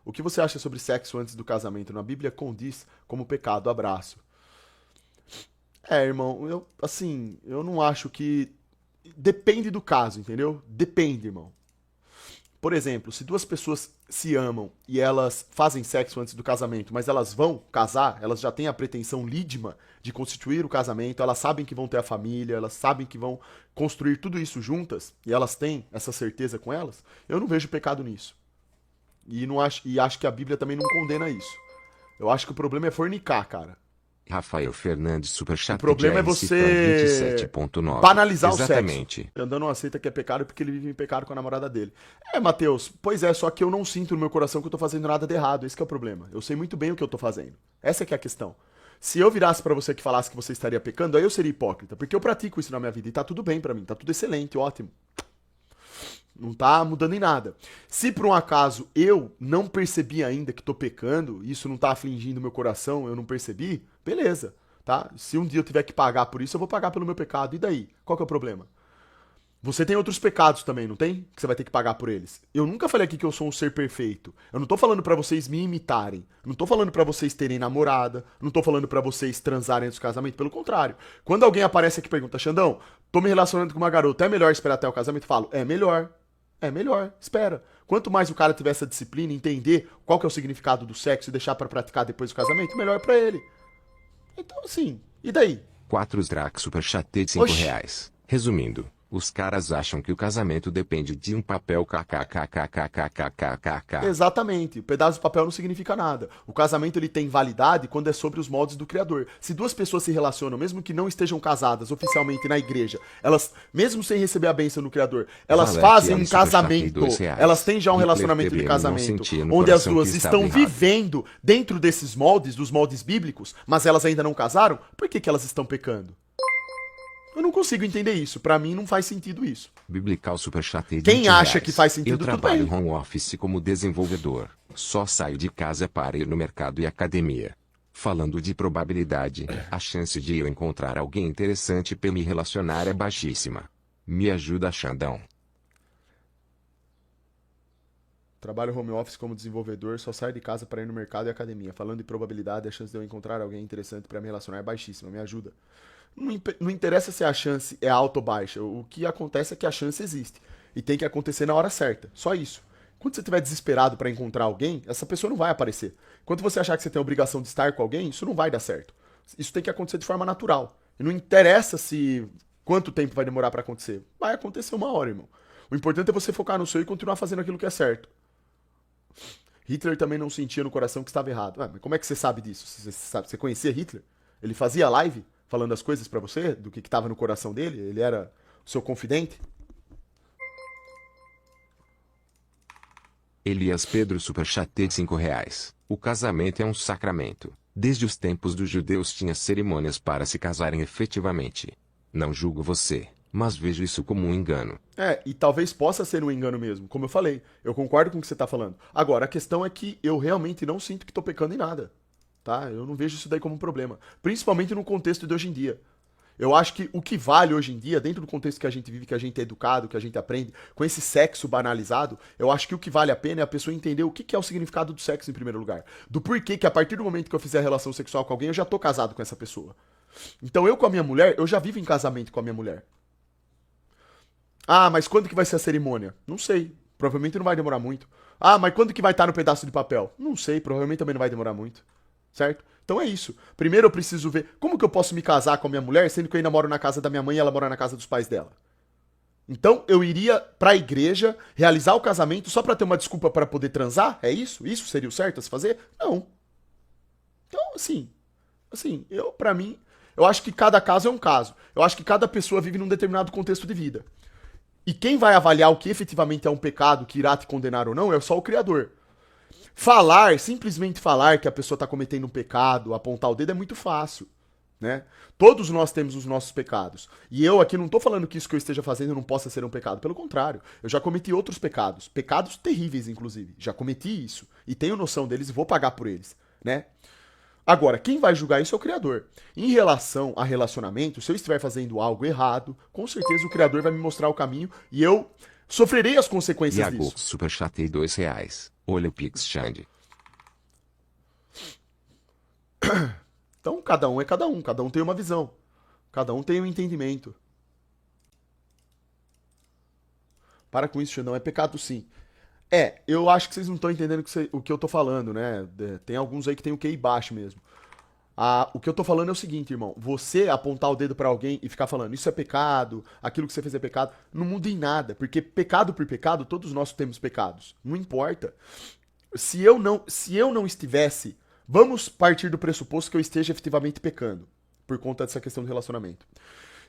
O que você acha sobre sexo antes do casamento? Na Bíblia condiz como pecado. Abraço. Irmão, eu não acho que. Depende do caso, entendeu? Depende, irmão. Por exemplo, se duas pessoas se amam e elas fazem sexo antes do casamento, mas elas vão casar, elas já têm a pretensão lídima de constituir o casamento, elas sabem que vão ter a família, elas sabem que vão construir tudo isso juntas, e elas têm essa certeza com elas, eu não vejo pecado nisso. E acho que a Bíblia também não condena isso. Eu acho que o problema é fornicar, cara. Rafael Fernandes O Superchat de problema é RC Fan você 27.9. banalizar o sexo. Exatamente. Xandão não aceita que é pecado porque ele vive em pecado com a namorada dele. Matheus, pois é, só que eu não sinto no meu coração que eu tô fazendo nada de errado. Esse que é o problema. Eu sei muito bem o que eu tô fazendo. Essa que é a questão. Se eu virasse pra você que falasse que você estaria pecando, aí eu seria hipócrita, porque eu pratico isso na minha vida e tá tudo bem pra mim, tá tudo excelente, ótimo. Não tá mudando em nada. Se por um acaso eu não percebi ainda que tô pecando, isso não tá afligindo meu coração, eu não percebi, beleza, tá? Se um dia eu tiver que pagar por isso, eu vou pagar pelo meu pecado. E daí? Qual que é o problema? Você tem outros pecados também, não tem? Que você vai ter que pagar por eles. Eu nunca falei aqui que eu sou um ser perfeito. Eu não tô falando pra vocês me imitarem. Eu não tô falando pra vocês terem namorada. Eu não tô falando pra vocês transarem antes do casamento. Pelo contrário. Quando alguém aparece aqui e pergunta, Xandão, tô me relacionando com uma garota, é melhor esperar até o casamento? Eu falo, é melhor. É melhor, espera. Quanto mais o cara tiver essa disciplina, entender qual que é o significado do sexo e deixar pra praticar depois do casamento, melhor pra ele. Então, assim, e daí? 4 Strack Superchat de 5 Oxi. reais. Resumindo, os caras acham que o casamento depende de um papel kkkkkkkkkk. Exatamente. O pedaço de papel não significa nada. O casamento ele tem validade quando é sobre os moldes do Criador. Se duas pessoas se relacionam, mesmo que não estejam casadas oficialmente na igreja, elas, mesmo sem receber a bênção do Criador, elas Valete fazem Ali um Superchat de casamento. 2 reais. Elas têm já um Hitler relacionamento de TBM não casamento, sentia no onde as coração duas que estava estão errado. vivendo dentro desses moldes, dos moldes bíblicos, mas elas ainda não casaram. Por que elas estão pecando? Eu não consigo entender isso. Pra mim não faz sentido isso. Biblical Superchat de Quem 20 acha reais. que faz Eu sentido, tudo trabalho bem. home office como desenvolvedor. Só saio de casa para ir no mercado e academia. Falando de probabilidade, a chance de eu encontrar alguém interessante para me relacionar é baixíssima. Me ajuda, Xandão. Trabalho home office como desenvolvedor, só saio de casa para ir no mercado e academia. Falando de probabilidade, a chance de eu encontrar alguém interessante para me relacionar é baixíssima. Me ajuda. Não interessa se a chance é alta ou baixa. O que acontece é que a chance existe. E tem que acontecer na hora certa. Só isso. Quando você estiver desesperado para encontrar alguém, essa pessoa não vai aparecer. Quando você achar que você tem a obrigação de estar com alguém, isso não vai dar certo. Isso tem que acontecer de forma natural. E não interessa se quanto tempo vai demorar para acontecer. Vai acontecer uma hora, irmão. O importante é você focar no seu e continuar fazendo aquilo que é certo. Hitler também não sentia no coração que estava errado. Mas como é que você sabe disso? Você conhecia Hitler? Ele fazia live falando as coisas pra você, do que estava no coração dele? Ele era o seu confidente? Elias Pedro Superchat de 5 reais. O casamento é um sacramento. Desde os tempos dos judeus tinha cerimônias para se casarem efetivamente. Não julgo você, mas vejo isso como um engano. E talvez possa ser um engano mesmo, como eu falei. Eu concordo com o que você tá falando. Agora, a questão é que eu realmente não sinto que tô pecando em nada. Tá? Eu não vejo isso daí como um problema. Principalmente no contexto de hoje em dia. Eu acho que o que vale hoje em dia, dentro do contexto que a gente vive, que a gente é educado, que a gente aprende, com esse sexo banalizado, eu acho que o que vale a pena é a pessoa entender o que é o significado do sexo em primeiro lugar. Do porquê que a partir do momento que eu fizer a relação sexual com alguém, eu já tô casado com essa pessoa. Então eu com a minha mulher, eu já vivo em casamento com a minha mulher. Ah, mas quando que vai ser a cerimônia? Não sei. Provavelmente não vai demorar muito. Ah, mas quando que vai estar no pedaço de papel? Não sei, provavelmente também não vai demorar muito. Certo? Então é isso. Primeiro eu preciso ver como que eu posso me casar com a minha mulher, sendo que eu ainda moro na casa da minha mãe e ela mora na casa dos pais dela. Então eu iria pra igreja realizar o casamento só pra ter uma desculpa pra poder transar? É isso? Isso seria o certo a se fazer? Não. Então, eu para mim, eu acho que cada caso é um caso. Eu acho que cada pessoa vive num determinado contexto de vida. E quem vai avaliar o que efetivamente é um pecado que irá te condenar ou não é só o Criador. Falar, simplesmente falar que a pessoa está cometendo um pecado, apontar o dedo é muito fácil, né? Todos nós temos os nossos pecados. E eu aqui não estou falando que isso que eu esteja fazendo não possa ser um pecado. Pelo contrário, eu já cometi outros pecados. Pecados terríveis, inclusive. Já cometi isso. E tenho noção deles e vou pagar por eles, né? Agora, quem vai julgar isso é o Criador. Em relação a relacionamento, se eu estiver fazendo algo errado, com certeza o Criador vai me mostrar o caminho e eu Sofrerei as consequências Iago, disso. superchatei R$2. Olha o Pix Xande. Então, cada um é cada um tem uma visão, cada um tem um entendimento. Para com isso, Xandão, é pecado sim. Eu acho que vocês não estão entendendo o que eu tô falando, né? Tem alguns aí que tem o QI baixo mesmo. O que eu tô falando é o seguinte, irmão. Você apontar o dedo pra alguém e ficar falando isso é pecado, aquilo que você fez é pecado, não muda em nada, porque pecado por pecado, todos nós temos pecados. Não importa. Se eu não estivesse, vamos partir do pressuposto que eu esteja efetivamente pecando por conta dessa questão do relacionamento.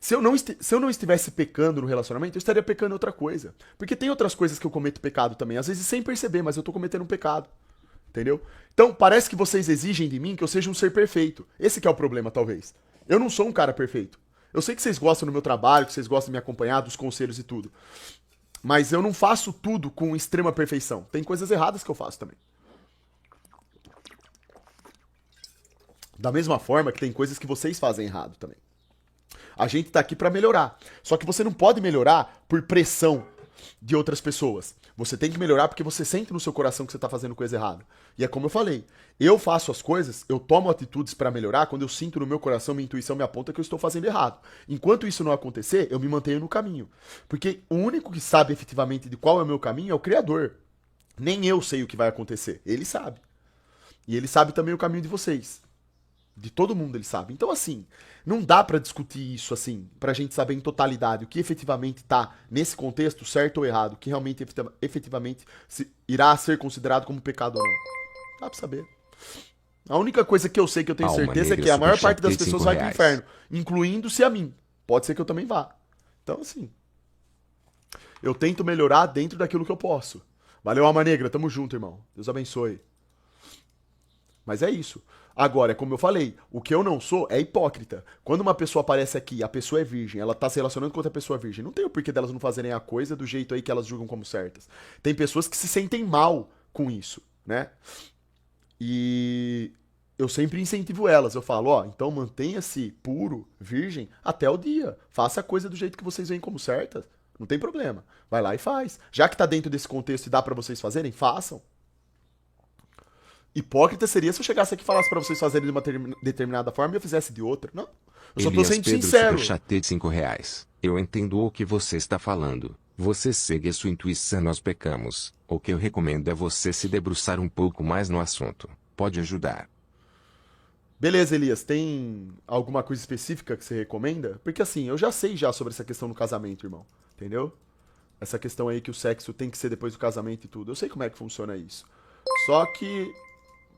Se eu não estivesse pecando no relacionamento, eu estaria pecando em outra coisa. Porque tem outras coisas que eu cometo pecado também, às vezes sem perceber, mas eu tô cometendo um pecado. Entendeu? Então, parece que vocês exigem de mim que eu seja um ser perfeito. Esse que é o problema, talvez. Eu não sou um cara perfeito. Eu sei que vocês gostam do meu trabalho, que vocês gostam de me acompanhar, dos conselhos e tudo. Mas eu não faço tudo com extrema perfeição. Tem coisas erradas que eu faço também. Da mesma forma que tem coisas que vocês fazem errado também. A gente tá aqui pra melhorar. Só que você não pode melhorar por pressão de outras pessoas. Você tem que melhorar porque você sente no seu coração que você tá fazendo coisa errada. E é como eu falei, eu faço as coisas, eu tomo atitudes pra melhorar quando eu sinto no meu coração, minha intuição me aponta que eu estou fazendo errado. Enquanto isso não acontecer, eu me mantenho no caminho. Porque o único que sabe efetivamente de qual é o meu caminho é o Criador. Nem eu sei o que vai acontecer, ele sabe. E ele sabe também o caminho de vocês. De todo mundo ele sabe. Então, assim, não dá pra discutir isso, assim, pra gente saber em totalidade o que efetivamente tá nesse contexto, certo ou errado, o que realmente efetivamente irá ser considerado como pecado ou não. Dá pra saber. A única coisa que eu sei que eu tenho Alma certeza é Negra, que a maior parte das superchatei pessoas 5 vai pro reais. inferno, incluindo-se a mim. Pode ser que eu também vá. Então, assim, eu tento melhorar dentro daquilo que eu posso. Valeu, Alma Negra, tamo junto, irmão. Deus abençoe. Mas é isso. Agora, como eu falei, o que eu não sou é hipócrita. Quando uma pessoa aparece aqui, a pessoa é virgem, ela tá se relacionando com outra pessoa virgem, não tem o porquê delas não fazerem a coisa do jeito aí que elas julgam como certas. Tem pessoas que se sentem mal com isso, né? E eu sempre incentivo elas. Eu falo, ó, então mantenha-se puro, virgem, até o dia. Faça a coisa do jeito que vocês veem como certa. Não tem problema. Vai lá e faz. Já que tá dentro desse contexto e dá pra vocês fazerem, façam. Hipócrita seria se eu chegasse aqui e falasse pra vocês fazerem de uma determinada forma e eu fizesse de outra. Não. Eu só tô Elias sendo Pedro, sincero. superchatei 5 reais. Eu entendo o que você está falando. Você segue a sua intuição, nós pecamos. O que eu recomendo é você se debruçar um pouco mais no assunto. Pode ajudar. Beleza, Elias, tem alguma coisa específica que você recomenda? Porque assim, eu já sei já sobre essa questão do casamento, irmão. Entendeu? Essa questão aí que o sexo tem que ser depois do casamento e tudo. Eu sei como é que funciona isso. Só que,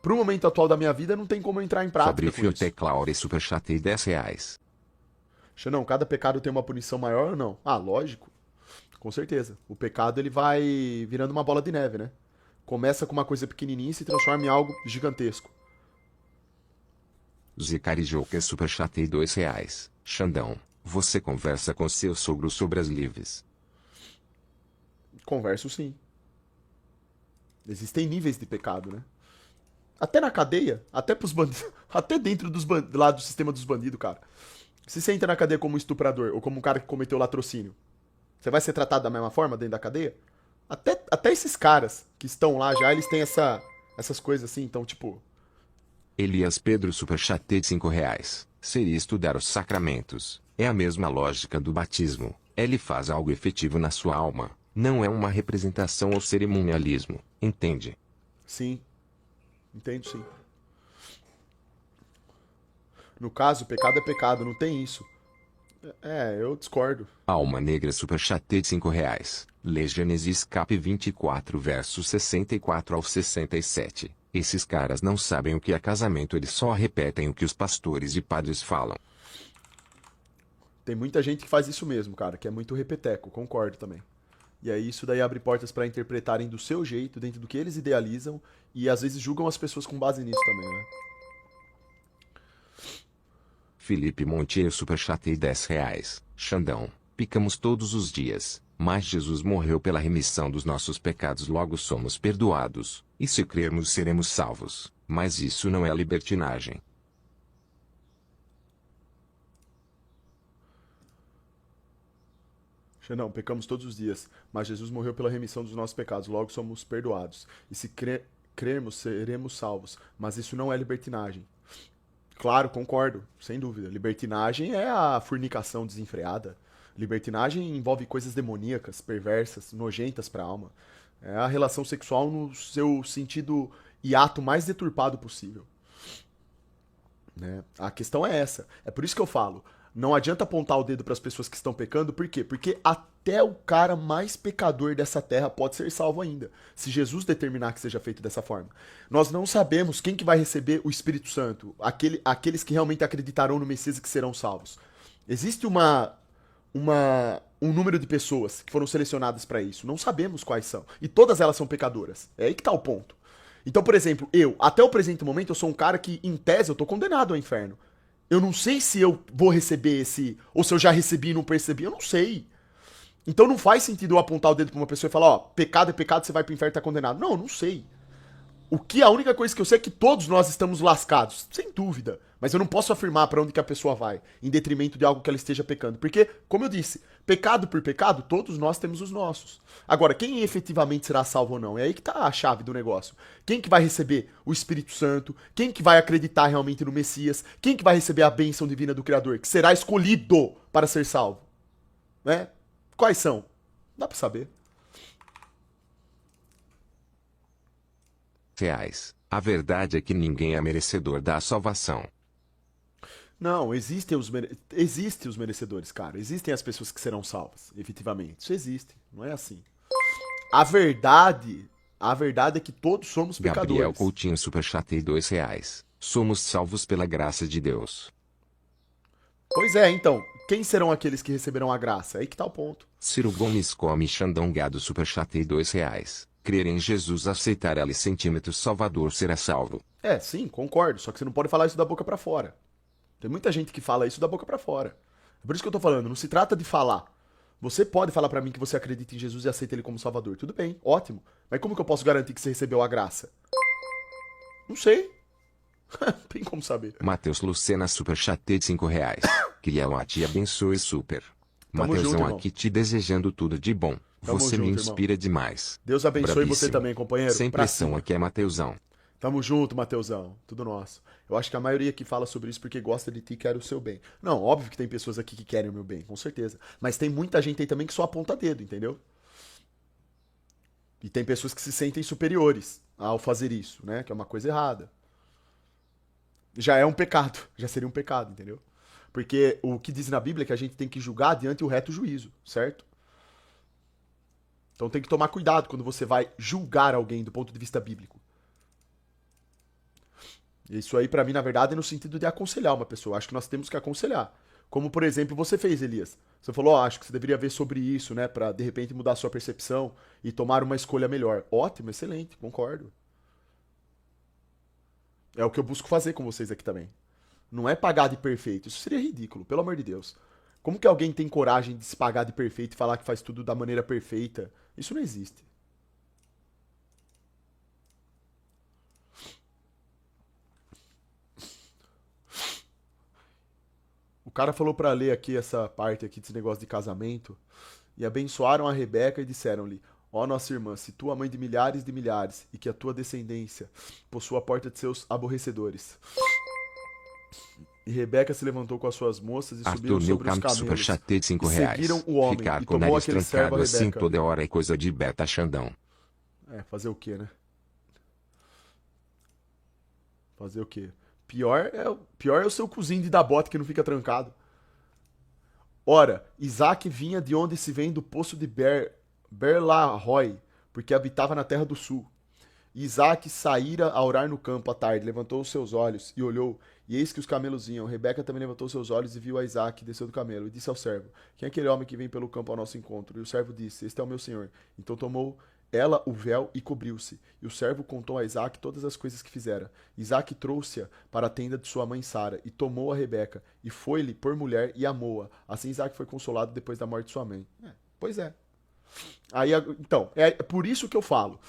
pro momento atual da minha vida, não tem como eu entrar em prática Fabrício com isso. Teclaure, superchatei 10 reais. Xanão, cada pecado tem uma punição maior ou não? Ah, lógico. Com certeza. O pecado, ele vai virando uma bola de neve, né? Começa com uma coisa pequenininha e se transforma em algo gigantesco. Zicari Joker, superchatei 2 reais. Xandão, você conversa com seu sogro sobre as lives. Converso sim. Existem níveis de pecado, né? Até na cadeia, até pros bandidos, até dentro lá do sistema dos bandidos, cara. Se você entra na cadeia como um estuprador ou como um cara que cometeu latrocínio, você vai ser tratado da mesma forma dentro da cadeia? Até esses caras que estão lá já, eles têm essas coisas assim, então, tipo, Elias Pedro, superchatei 5 reais. Seria estudar os sacramentos. É a mesma lógica do batismo. Ele faz algo efetivo na sua alma. Não é uma representação ou cerimonialismo. Entende? sim, entendo sim. No caso, pecado é pecado, não tem isso. Eu discordo. Alma Negra, superchatei 5 reais. Lê Gênesis cap 24 versos 64 ao 67. Esses caras não sabem o que é casamento, eles só repetem o que os pastores e padres falam. Tem muita gente que faz isso mesmo, cara, que é muito repeteco, concordo também. E aí isso daí abre portas pra interpretarem do seu jeito, dentro do que eles idealizam, e às vezes julgam as pessoas com base nisso também, né? Felipe Monteiro, superchatei 10 reais. Xandão, picamos todos os dias, mas Jesus morreu pela remissão dos nossos pecados, logo somos perdoados, e se crermos seremos salvos. Mas isso não é libertinagem. Xandão, pecamos todos os dias, mas Jesus morreu pela remissão dos nossos pecados, logo somos perdoados. E se crermos, seremos salvos. Mas isso não é libertinagem. Claro, concordo, sem dúvida. Libertinagem é a fornicação desenfreada. Libertinagem envolve coisas demoníacas, perversas, nojentas para a alma. É a relação sexual no seu sentido e ato mais deturpado possível. Né? A questão é essa. É por isso que eu falo. Não adianta apontar o dedo para as pessoas que estão pecando, por quê? Porque até o cara mais pecador dessa terra pode ser salvo ainda, se Jesus determinar que seja feito dessa forma. Nós não sabemos quem que vai receber o Espírito Santo, aqueles que realmente acreditarão no Messias e que serão salvos. Existe um número de pessoas que foram selecionadas para isso. Não sabemos quais são. E todas elas são pecadoras. É aí que tá o ponto. Então, por exemplo, até o presente momento, eu sou um cara que, em tese, eu tô condenado ao inferno. Eu não sei se eu vou receber esse, ou se eu já recebi e não percebi, eu não sei. Então não faz sentido eu apontar o dedo pra uma pessoa e falar, ó, pecado é pecado, você vai pro inferno e tá condenado. Não, eu não sei. A única coisa que eu sei é que todos nós estamos lascados, sem dúvida. Mas eu não posso afirmar para onde que a pessoa vai, em detrimento de algo que ela esteja pecando. Porque, como eu disse, pecado por pecado, todos nós temos os nossos. Agora, quem efetivamente será salvo ou não? É aí que tá a chave do negócio. Quem que vai receber o Espírito Santo? Quem que vai acreditar realmente no Messias? Quem que vai receber a bênção divina do Criador? Que será escolhido para ser salvo? Né? Quais são? Dá pra saber. Reais. A verdade é que ninguém é merecedor da salvação. Não, existem os merecedores, cara. Existem as pessoas que serão salvas, efetivamente. Isso existe, não é assim. A verdade é que todos somos Gabriel pecadores. Coutinho superchatei R$ 2. Somos salvos pela graça de Deus. Pois é, então, quem serão aqueles que receberão a graça? Aí que tá o ponto. Ciro Gomes come Xandão Gado superchatei R$ 2. Crer em Jesus, aceitar L centímetros Salvador será salvo. É, sim, concordo. Só que você não pode falar isso da boca pra fora. Tem muita gente que fala isso da boca pra fora. É por isso que eu tô falando, não se trata de falar. Você pode falar pra mim que você acredita em Jesus e aceita ele como Salvador. Tudo bem, ótimo. Mas como que eu posso garantir que você recebeu a graça? Não sei. Tem como saber. Matheus Lucena superchatei R$ 5. Crial a te abençoe super. Tamo junto, Mateusão irmão. aqui te desejando tudo de bom. Tamo Você me junto, inspira demais. Deus abençoe você Bravíssimo. também, companheiro. Sem Pra pressão cima. aqui é Mateusão. Tamo junto, Mateusão. Tudo nosso. Eu acho que a maioria que fala sobre isso porque gosta de ti e quer o seu bem. Não, óbvio que tem pessoas aqui que querem o meu bem, com certeza. Mas tem muita gente aí também que só aponta dedo, entendeu? E tem pessoas que se sentem superiores ao fazer isso, né? Que é uma coisa errada. Já é um pecado. Já seria um pecado, entendeu? Porque o que diz na Bíblia é que a gente tem que julgar diante o reto juízo, certo? Então tem que tomar cuidado quando você vai julgar alguém do ponto de vista bíblico. Isso aí, pra mim, na verdade, é no sentido de aconselhar uma pessoa. Acho que nós temos que aconselhar. Como, por exemplo, você fez, Elias. Você falou, ó, acho que você deveria ver sobre isso, né? Pra, de repente, mudar a sua percepção e tomar uma escolha melhor. Ótimo, excelente, concordo. É o que eu busco fazer com vocês aqui também. Não é pagar de perfeito. Isso seria ridículo, pelo amor de Deus. Como que alguém tem coragem de se pagar de perfeito e falar que faz tudo da maneira perfeita? Isso não existe. O cara falou pra ler aqui essa parte aqui desse negócio de casamento e abençoaram a Rebeca e disseram-lhe: ó nossa irmã, se tu a mãe de milhares e que a tua descendência possua a porta de seus aborrecedores. E Rebeca se levantou com as suas moças e subiram Arthur sobre os Newcamp camelos. superchatei E R$ 5. seguiram o homem Ficar e com o tomou nariz aquele servo trancado a assim Rebeca. toda hora é coisa de beta Xandão. É, fazer o quê, né? Fazer o quê? Pior é o seu cozinho de dar bota que não fica trancado. Ora, Isaac vinha de onde se vem do poço de Berlahoi, porque habitava na terra do sul. E Isaac saíra a orar no campo à tarde, levantou os seus olhos e olhou, e eis que os camelos vinham. Rebeca também levantou seus olhos e viu a Isaac, e desceu do camelo, e disse ao servo: quem é aquele homem que vem pelo campo ao nosso encontro? E o servo disse: este é o meu senhor. Então tomou ela o véu e cobriu-se. E o servo contou a Isaac todas as coisas que fizera. Isaac trouxe-a para a tenda de sua mãe Sara, e tomou a Rebeca, e foi-lhe por mulher e amou-a. Assim Isaac foi consolado depois da morte de sua mãe. Pois é. Aí, então, é por isso que eu falo.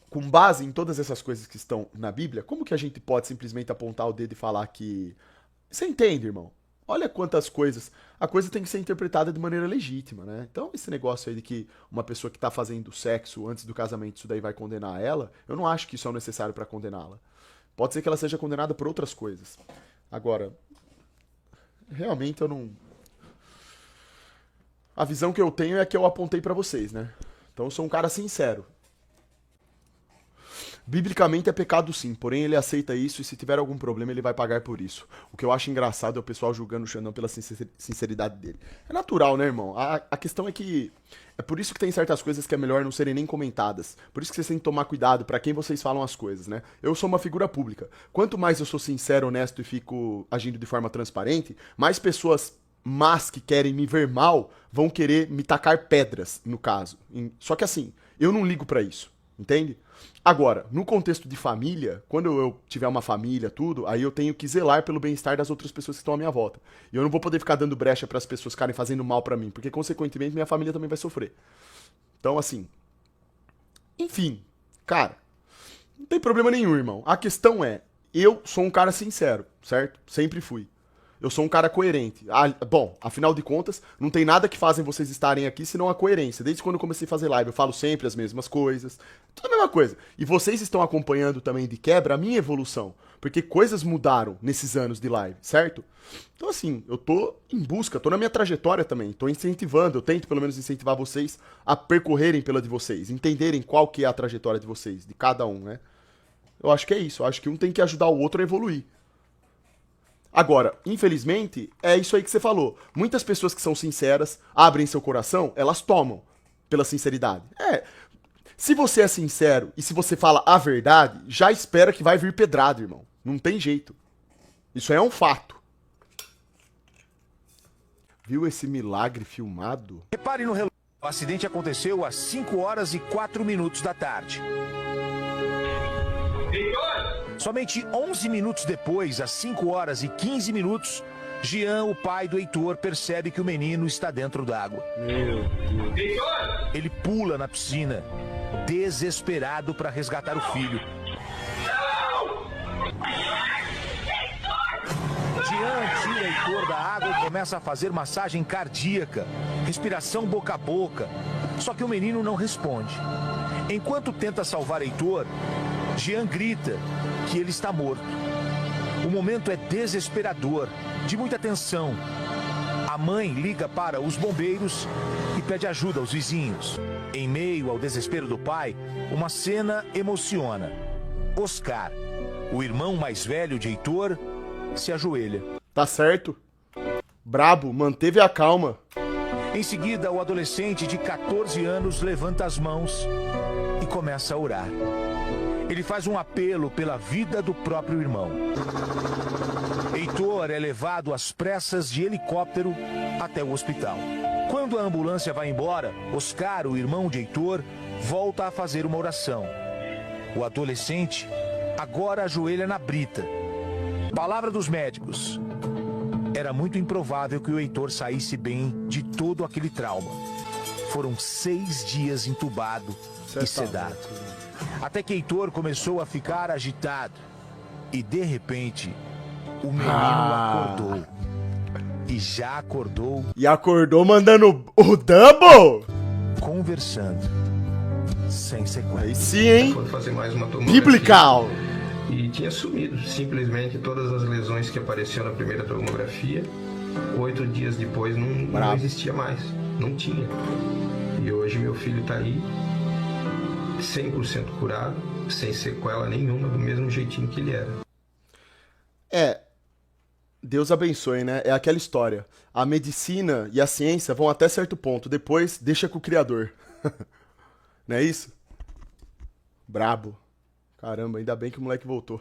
Com base em todas essas coisas que estão na Bíblia, como que a gente pode simplesmente apontar o dedo e falar que... Você entende, irmão? Olha quantas coisas. A coisa tem que ser interpretada de maneira legítima, né? Então, esse negócio aí de que uma pessoa que tá fazendo sexo antes do casamento, isso daí vai condenar ela, eu não acho que isso é o necessário pra condená-la. Pode ser que ela seja condenada por outras coisas. Agora, realmente eu não. A visão que eu tenho é a que eu apontei pra vocês, né? Então eu sou um cara sincero. Biblicamente é pecado sim, porém ele aceita isso e se tiver algum problema ele vai pagar por isso. O que eu acho engraçado é o pessoal julgando o Xandão pela sinceridade dele. É natural, né, irmão? A questão é que é por isso que tem certas coisas que é melhor não serem nem comentadas. Por isso que vocês têm que tomar cuidado pra quem vocês falam as coisas, né? Eu sou uma figura pública. Quanto mais eu sou sincero, honesto e fico agindo de forma transparente, mais pessoas más que querem me ver mal vão querer me tacar pedras, no caso. Só que assim, eu não ligo pra isso, entende? Agora, no contexto de família, quando eu tiver uma família, tudo, aí eu tenho que zelar pelo bem-estar das outras pessoas que estão à minha volta. E eu não vou poder ficar dando brecha para as pessoas ficarem fazendo mal pra mim, porque consequentemente minha família também vai sofrer. Então, assim, enfim, cara, não tem problema nenhum, irmão. A questão é, eu sou um cara sincero, certo? Sempre fui. Eu sou um cara coerente. Bom, afinal de contas, não tem nada que fazem vocês estarem aqui senão a coerência. Desde quando eu comecei a fazer live, eu falo sempre as mesmas coisas. Tudo a mesma coisa. E vocês estão acompanhando também de quebra a minha evolução. Porque coisas mudaram nesses anos de live, certo? Então, assim, eu tô em busca, tô na minha trajetória também. Tô incentivando, eu tento pelo menos incentivar vocês a percorrerem pela de vocês. Entenderem qual que é a trajetória de vocês, de cada um, né? Eu acho que é isso. Eu acho que um tem que ajudar o outro a evoluir. Agora, infelizmente, é isso aí que você falou. Muitas pessoas que são sinceras, abrem seu coração, elas tomam pela sinceridade. Se você é sincero e se você fala a verdade, já espera que vai vir pedrada, irmão. Não tem jeito. Isso é um fato. Viu esse milagre filmado? Repare no relógio. O acidente aconteceu às 5 horas e 4 minutos da tarde. Somente 11 minutos depois, às 5 horas e 15 minutos, Jean, o pai do Heitor, percebe que o menino está dentro d'água. Meu Deus. Ele pula na piscina, desesperado para resgatar o filho. Jean tira Heitor da água e começa a fazer massagem cardíaca, respiração boca a boca. Só que o menino não responde. Enquanto tenta salvar Heitor, Jean grita que ele está morto. O momento é desesperador, de muita tensão. A mãe liga para os bombeiros e pede ajuda aos vizinhos. Em meio ao desespero do pai, uma cena emociona. Oscar, o irmão mais velho de Heitor, se ajoelha. Tá certo. Brabo, manteve a calma. Em seguida, o adolescente de 14 anos levanta as mãos e começa a orar. Ele faz um apelo pela vida do próprio irmão. Heitor é levado às pressas de helicóptero até o hospital. Quando a ambulância vai embora, Oscar, o irmão de Heitor, volta a fazer uma oração. O adolescente agora ajoelha na brita. Palavra dos médicos. Era muito improvável que o Heitor saísse bem de todo aquele trauma. Foram 6 dias entubado e sedado. Até que Heitor começou a ficar agitado. E de repente, o menino acordou. E já acordou. E acordou mandando o double? Conversando. Sem sequência. Aí sim, hein? Foi fazer mais uma tomografia. Biblical. E tinha sumido simplesmente todas as lesões que apareciam na primeira tomografia. 8 dias depois não existia mais. Não tinha. E hoje meu filho tá aí, 100% curado, sem sequela nenhuma, do mesmo jeitinho que ele era. Deus abençoe, né? É aquela história. A medicina e a ciência vão até certo ponto, depois deixa com o Criador. Não é isso? Brabo. Caramba, ainda bem que o moleque voltou.